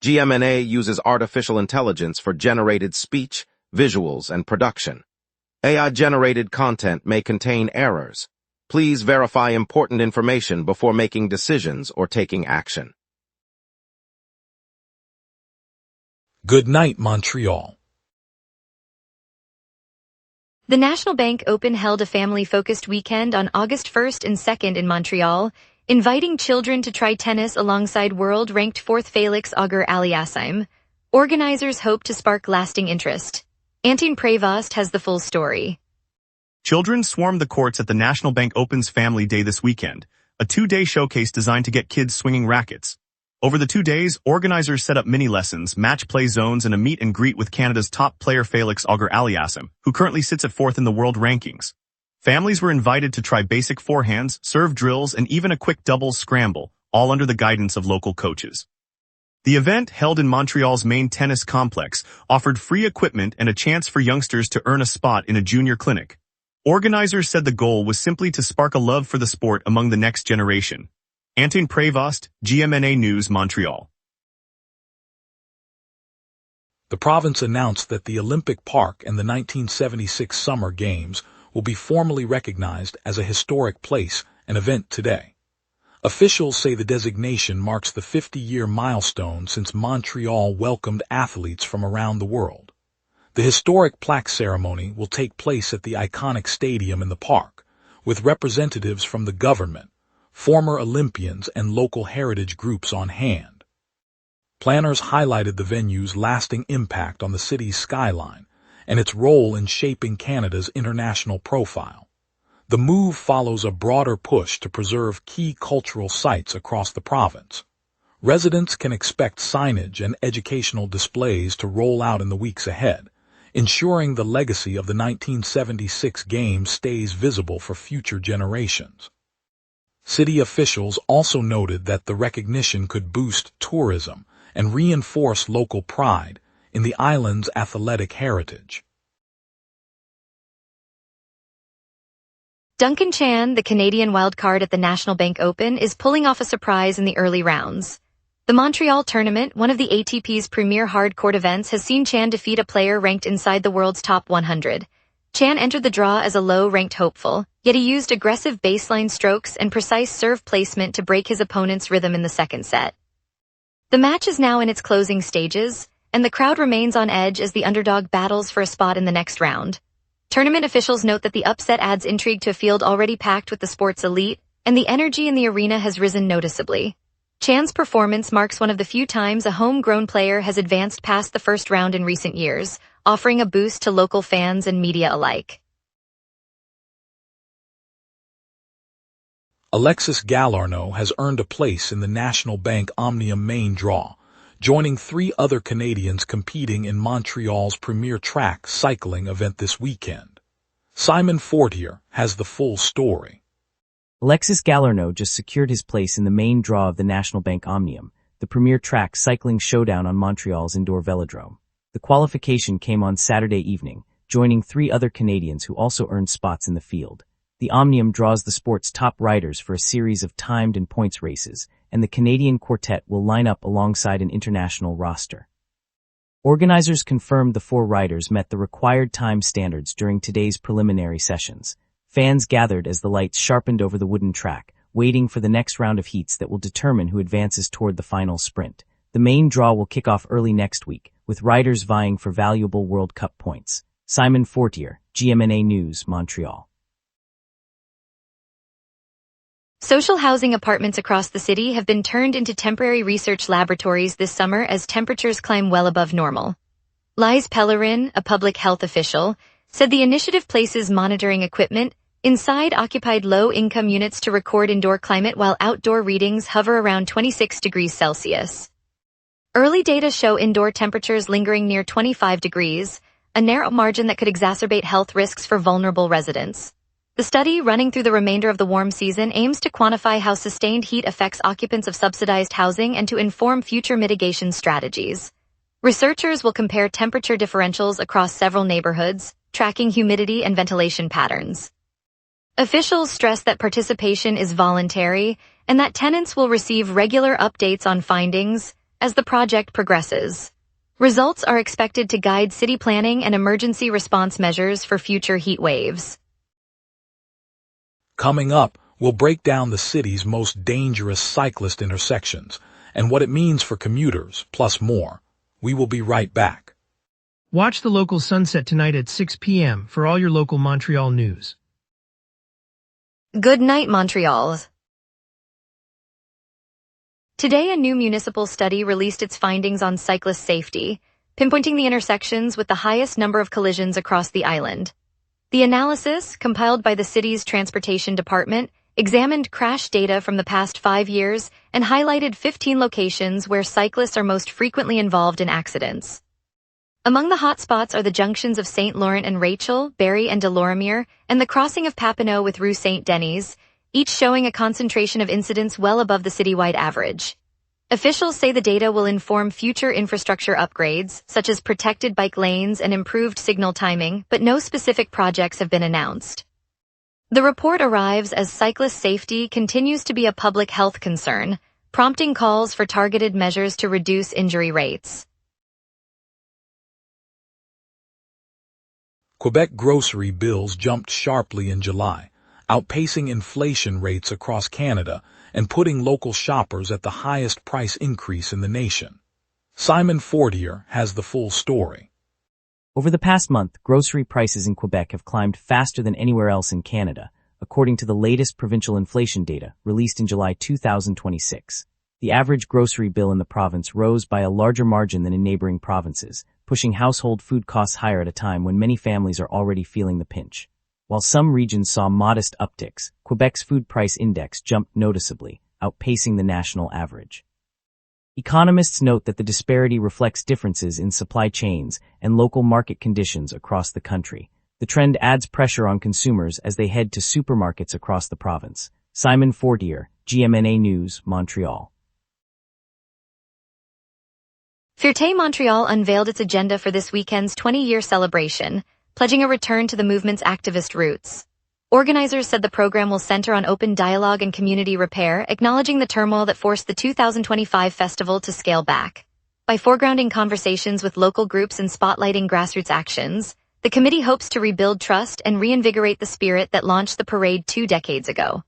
GMNA uses artificial intelligence for generated speech, visuals, and production. AI-generated content may contain errors. Please verify important information before making decisions or taking action. Good night, Montreal. The National Bank Open held a family-focused weekend on August 1st and 2nd in Montreal, inviting children to try tennis alongside world-ranked 4th Felix Auger-Aliassime. Organizers hope to spark lasting interest. Antine Prevost has the full story. Children swarmed the courts at the National Bank Open's Family Day this weekend, a two-day showcase designed to get kids swinging rackets. Over the 2 days, organizers set up mini-lessons, match play zones, and a meet and greet with Canada's top player Felix Auger-Aliassime, who currently sits at 4th in the world rankings. Families were invited to try basic forehands, serve drills, and even a quick doubles scramble, all under the guidance of local coaches. The event, held in Montreal's main tennis complex, offered free equipment and a chance for youngsters to earn a spot in a junior clinic. Organizers said the goal was simply to spark a love for the sport among the next generation. Antine Prevost, GMNA News, Montreal. The province announced that the Olympic Park and the 1976 Summer Games will be formally recognized as a historic place and event today. Officials say the designation marks the 50-year milestone since Montreal welcomed athletes from around the world. The historic plaque ceremony will take place at the iconic stadium in the park, with representatives from the government, former Olympians, and local heritage groups on hand. Planners highlighted the venue's lasting impact on the city's skyline and its role in shaping Canada's international profile. The move follows a broader push to preserve key cultural sites across the province. Residents can expect signage and educational displays to roll out in the weeks ahead, ensuring the legacy of the 1976 Games stays visible for future generations. City officials also noted that the recognition could boost tourism and reinforce local pride in the island's athletic heritage. Duncan Chan, the Canadian wildcard at the National Bank Open, is pulling off a surprise in the early rounds. The Montreal tournament, one of the ATP's premier hard-court events, has seen Chan defeat a player ranked inside the world's top 100. Chan entered the draw as a low-ranked hopeful, yet he used aggressive baseline strokes and precise serve placement to break his opponent's rhythm in the second set. The match is now in its closing stages, and the crowd remains on edge as the underdog battles for a spot in the next round. Tournament officials note that the upset adds intrigue to a field already packed with the sport's elite, and the energy in the arena has risen noticeably. Chan's performance marks one of the few times a homegrown player has advanced past the first round in recent years, offering a boost to local fans and media alike. Alexis Galarneau has earned a place in the National Bank Omnium main draw, joining 3 other Canadians competing in Montreal's premier track cycling event this weekend. Simon Fortier has the full story. Alexis Galarneau just secured his place in the main draw of the National Bank Omnium, the premier track cycling showdown on Montreal's indoor velodrome. The qualification came on Saturday evening, joining 3 other Canadians who also earned spots in the field. The Omnium draws the sport's top riders for a series of timed and points races, and the Canadian quartet will line up alongside an international roster. Organizers confirmed the 4 riders met the required time standards during today's preliminary sessions. Fans gathered as the lights sharpened over the wooden track, waiting for the next round of heats that will determine who advances toward the final sprint. The main draw will kick off early next week, with riders vying for valuable World Cup points. Simon Fortier, GMNA News, Montreal. Social housing apartments across the city have been turned into temporary research laboratories this summer as temperatures climb well above normal. Lise Pellerin, a public health official, said the initiative places monitoring equipment inside occupied low-income units to record indoor climate while outdoor readings hover around 26 degrees Celsius. Early data show indoor temperatures lingering near 25 degrees, a narrow margin that could exacerbate health risks for vulnerable residents. The study, running through the remainder of the warm season, aims to quantify how sustained heat affects occupants of subsidized housing and to inform future mitigation strategies. Researchers will compare temperature differentials across several neighborhoods, tracking humidity and ventilation patterns. Officials stress that participation is voluntary and that tenants will receive regular updates on findings, as the project progresses. Results are expected to guide city planning and emergency response measures for future heat waves. Coming up, we'll break down the city's most dangerous cyclist intersections and what it means for commuters, plus more. We will be right back. Watch the local sunset tonight at 6 p.m. for all your local Montreal news. Good night, Montreal. Today, a new municipal study released its findings on cyclist safety, pinpointing the intersections with the highest number of collisions across the island. The analysis, compiled by the city's transportation department, examined crash data from the past 5 years and highlighted 15 locations where cyclists are most frequently involved in accidents. Among the hotspots are the junctions of St. Laurent and Rachel, Barrie and Delorimier, and the crossing of Papineau with Rue St. Denis, each showing a concentration of incidents well above the citywide average. Officials say the data will inform future infrastructure upgrades, such as protected bike lanes and improved signal timing, but no specific projects have been announced. The report arrives as cyclist safety continues to be a public health concern, prompting calls for targeted measures to reduce injury rates. Quebec grocery bills jumped sharply in July, outpacing inflation rates across Canada and putting local shoppers at the highest price increase in the nation. Simon Fortier has the full story. Over the past month, grocery prices in Quebec have climbed faster than anywhere else in Canada, according to the latest provincial inflation data released in July 2026. The average grocery bill in the province rose by a larger margin than in neighboring provinces, pushing household food costs higher at a time when many families are already feeling the pinch. While some regions saw modest upticks, Quebec's food price index jumped noticeably, outpacing the national average. Economists note that the disparity reflects differences in supply chains and local market conditions across the country. The trend adds pressure on consumers as they head to supermarkets across the province. Simon Fortier, GMNA News, Montreal. Fierté Montreal unveiled its agenda for this weekend's 20-year celebration, pledging a return to the movement's activist roots. Organizers said the program will center on open dialogue and community repair, acknowledging the turmoil that forced the 2025 festival to scale back. By foregrounding conversations with local groups and spotlighting grassroots actions, the committee hopes to rebuild trust and reinvigorate the spirit that launched the parade 2 decades ago.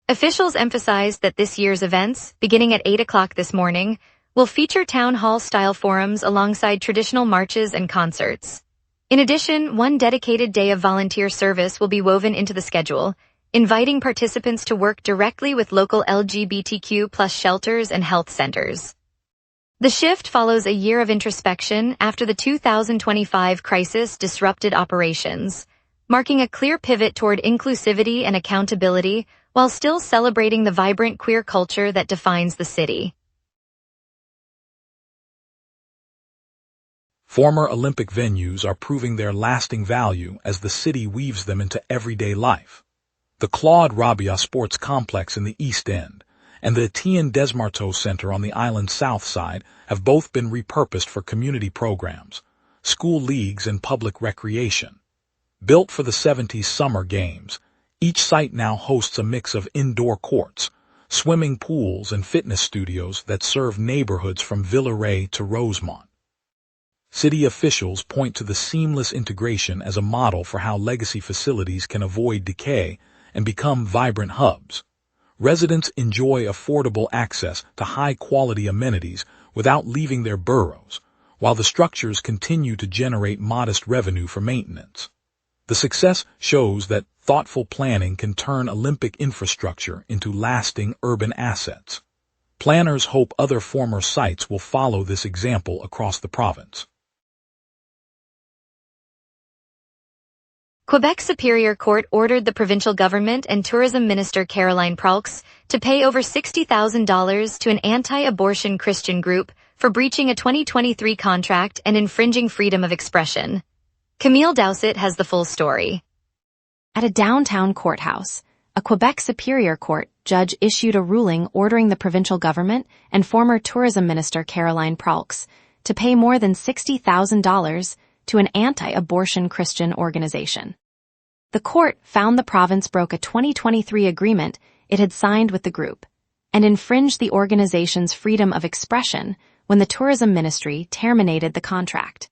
Officials emphasized that this year's events, beginning at 8 o'clock this morning, will feature town hall-style forums alongside traditional marches and concerts. In addition, one dedicated day of volunteer service will be woven into the schedule, inviting participants to work directly with local LGBTQ+ shelters and health centers. The shift follows a year of introspection after the 2025 crisis disrupted operations, marking a clear pivot toward inclusivity and accountability while still celebrating the vibrant queer culture that defines the city. Former Olympic venues are proving their lasting value as the city weaves them into everyday life. The Claude Rabia Sports Complex in the East End and the Etienne Desmarteau Center on the island's south side have both been repurposed for community programs, school leagues, and public recreation. Built for the 70s Summer Games, each site now hosts a mix of indoor courts, swimming pools, and fitness studios that serve neighborhoods from Villeray to Rosemont. City officials point to the seamless integration as a model for how legacy facilities can avoid decay and become vibrant hubs. Residents enjoy affordable access to high-quality amenities without leaving their boroughs, while the structures continue to generate modest revenue for maintenance. The success shows that thoughtful planning can turn Olympic infrastructure into lasting urban assets. Planners hope other former sites will follow this example across the province. Quebec Superior Court ordered the provincial government and Tourism Minister Caroline Praux to pay over $60,000 to an anti-abortion Christian group for breaching a 2023 contract and infringing freedom of expression. Camille Dowsett has the full story. At a downtown courthouse, a Quebec Superior Court judge issued a ruling ordering the provincial government and former Tourism Minister Caroline Praux to pay more than $60,000 to an anti-abortion Christian organization. The court found the province broke a 2023 agreement it had signed with the group and infringed the organization's freedom of expression when the tourism ministry terminated the contract.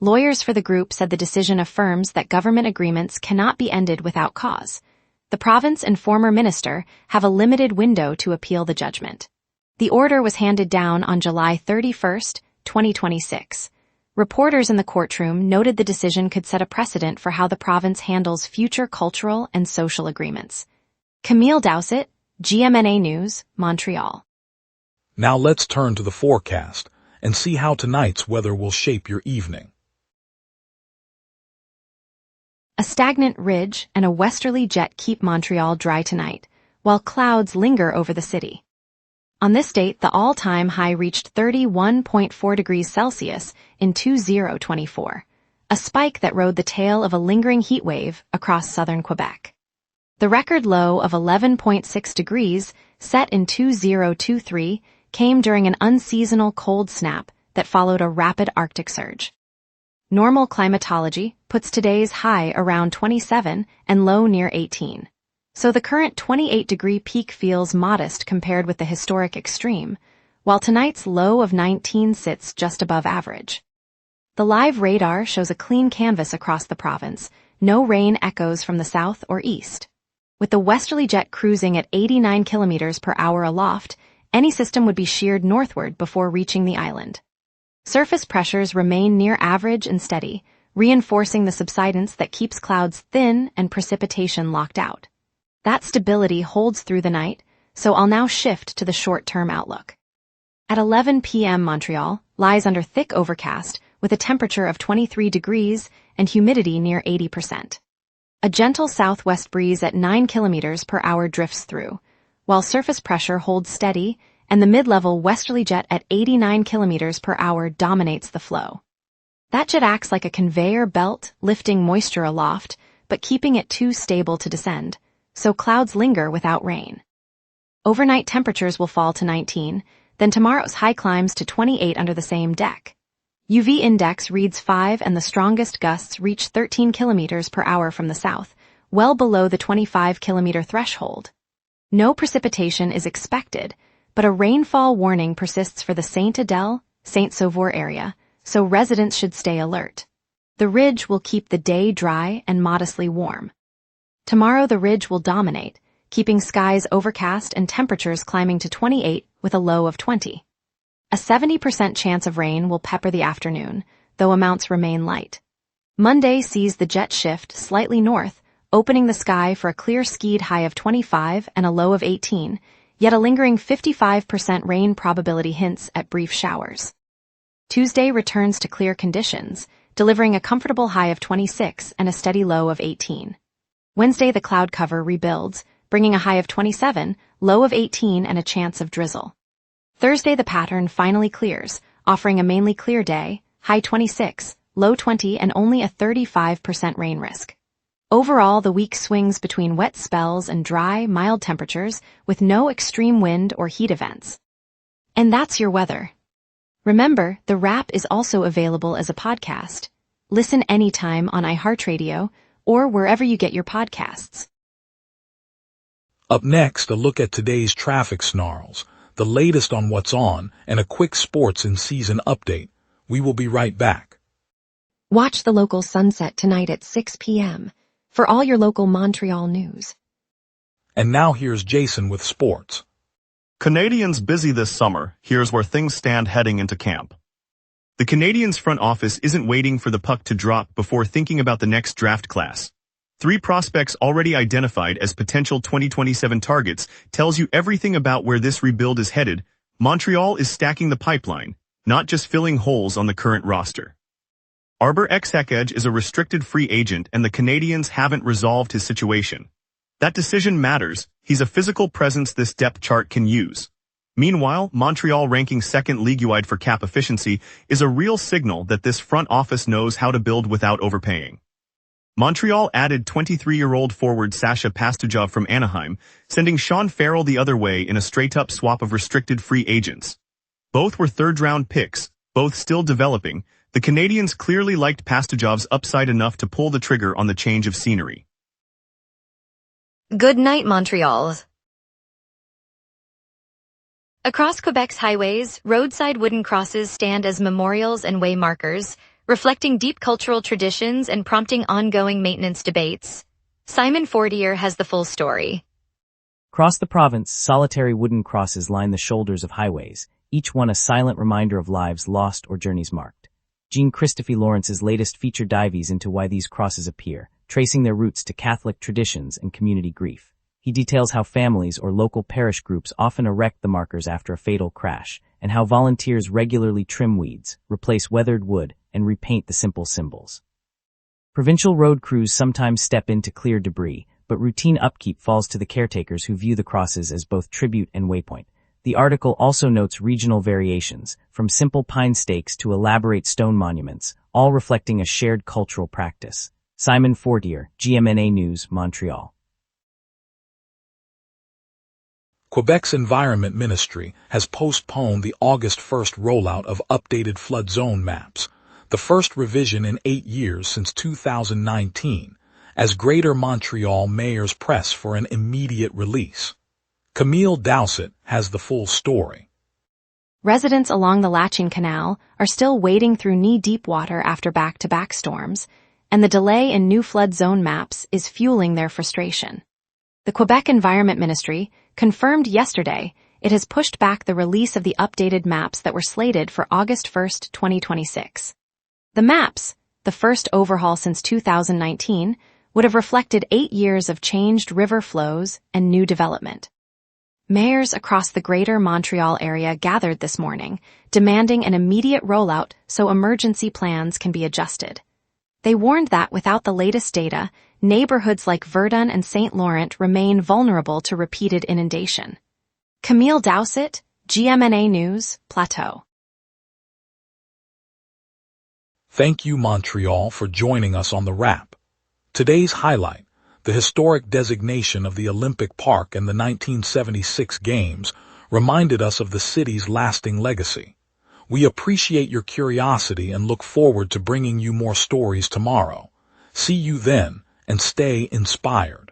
Lawyers for the group said the decision affirms that government agreements cannot be ended without cause. The province and former minister have a limited window to appeal the judgment. The order was handed down on July 31, 2026. Reporters in the courtroom noted the decision could set a precedent for how the province handles future cultural and social agreements. Camille Dowsett, GMNA News, Montreal. Now let's turn to the forecast and see how tonight's weather will shape your evening. A stagnant ridge and a westerly jet keep Montreal dry tonight, while clouds linger over the city. On this date, the all-time high reached 31.4 degrees Celsius in 2024, a spike that rode the tail of a lingering heat wave across southern Quebec. The record low of 11.6 degrees, set in 2023, came during an unseasonal cold snap that followed a rapid Arctic surge. Normal climatology puts today's high around 27 and low near 18. So the current 28-degree peak feels modest compared with the historic extreme, while tonight's low of 19 sits just above average. The live radar shows a clean canvas across the province, no rain echoes from the south or east. With the westerly jet cruising at 89 kilometers per hour aloft, any system would be sheared northward before reaching the island. Surface pressures remain near average and steady, reinforcing the subsidence that keeps clouds thin and precipitation locked out. That stability holds through the night, so I'll now shift to the short-term outlook. At 11 p.m. Montreal lies under thick overcast with a temperature of 23 degrees and humidity near 80%. A gentle southwest breeze at 9 kilometers per hour drifts through, while surface pressure holds steady and the mid-level westerly jet at 89 kilometers per hour dominates the flow. That jet acts like a conveyor belt, lifting moisture aloft, but keeping it too stable to descend, so clouds linger without rain. Overnight temperatures will fall to 19, then tomorrow's high climbs to 28 under the same deck. UV index reads 5 and the strongest gusts reach 13 kilometers per hour from the south, well below the 25-kilometer threshold. No precipitation is expected, but a rainfall warning persists for the Saint Adèle, Saint Sauveur area, so residents should stay alert. The ridge will keep the day dry and modestly warm. Tomorrow the ridge will dominate, keeping skies overcast and temperatures climbing to 28 with a low of 20. A 70% chance of rain will pepper the afternoon, though amounts remain light. Monday sees the jet shift slightly north, opening the sky for a clear skied high of 25 and a low of 18, yet a lingering 55% rain probability hints at brief showers. Tuesday returns to clear conditions, delivering a comfortable high of 26 and a steady low of 18. Wednesday the cloud cover rebuilds, bringing a high of 27, low of 18 and a chance of drizzle. Thursday the pattern finally clears, offering a mainly clear day, high 26, low 20 and only a 35% rain risk. Overall, the week swings between wet spells and dry, mild temperatures with no extreme wind or heat events. And that's your weather. Remember, the wrap is also available as a podcast. Listen anytime on iHeartRadio or wherever you get your podcasts. Up next, a look at today's traffic snarls, the latest on what's on, and a quick sports and season update. We will be right back. Watch the local sunset tonight at 6 p.m. for all your local Montreal news. And now here's Jason with sports. Canadians busy this summer, here's where things stand heading into camp. The Canadiens front office isn't waiting for the puck to drop before thinking about the next draft class. 3 prospects already identified as potential 2027 targets tells you everything about where this rebuild is headed. Montreal is stacking the pipeline, not just filling holes on the current roster. Arbor Xhekaj is a restricted free agent and the Canadiens haven't resolved his situation. That decision matters. He's a physical presence this depth chart can use. Meanwhile, Montreal ranking second league-wide for cap efficiency is a real signal that this front office knows how to build without overpaying. Montreal added 23-year-old forward Sasha Pastujov from Anaheim, sending Sean Farrell the other way in a straight-up swap of restricted free agents. Both were third-round picks, both still developing. The Canadiens clearly liked Pastujov's upside enough to pull the trigger on the change of scenery. Good night, Montreal. Across Quebec's highways, roadside wooden crosses stand as memorials and way markers, reflecting deep cultural traditions and prompting ongoing maintenance debates. Simon Fortier has the full story. Across the province, solitary wooden crosses line the shoulders of highways, each one a silent reminder of lives lost or journeys marked. Jean-Christophe Lawrence's latest feature dives into why these crosses appear, tracing their roots to Catholic traditions and community grief. He details how families or local parish groups often erect the markers after a fatal crash, and how volunteers regularly trim weeds, replace weathered wood, and repaint the simple symbols. Provincial road crews sometimes step in to clear debris, but routine upkeep falls to the caretakers who view the crosses as both tribute and waypoint. The article also notes regional variations, from simple pine stakes to elaborate stone monuments, all reflecting a shared cultural practice. Simon Fortier, GMNA News, Montreal. Quebec's Environment Ministry has postponed the August 1st rollout of updated flood zone maps, the first revision in 8 years since 2019, as Greater Montreal mayors press for an immediate release. Camille Dowsett has the full story. Residents along the Lachine Canal are still wading through knee-deep water after back-to-back storms, and the delay in new flood zone maps is fueling their frustration. The Quebec Environment Ministry confirmed yesterday it has pushed back the release of the updated maps that were slated for August 1, 2026. The maps, the first overhaul since 2019, would have reflected 8 years of changed river flows and new development. Mayors across the Greater Montreal area gathered this morning, demanding an immediate rollout so emergency plans can be adjusted. They warned that without the latest data, neighborhoods like Verdun and St. Laurent remain vulnerable to repeated inundation. Camille Dowsett, GMNA News, Plateau. Thank you, Montreal, for joining us on The Wrap. Today's highlight, the historic designation of the Olympic Park and the 1976 Games, reminded us of the city's lasting legacy. We appreciate your curiosity and look forward to bringing you more stories tomorrow. See you then, and stay inspired.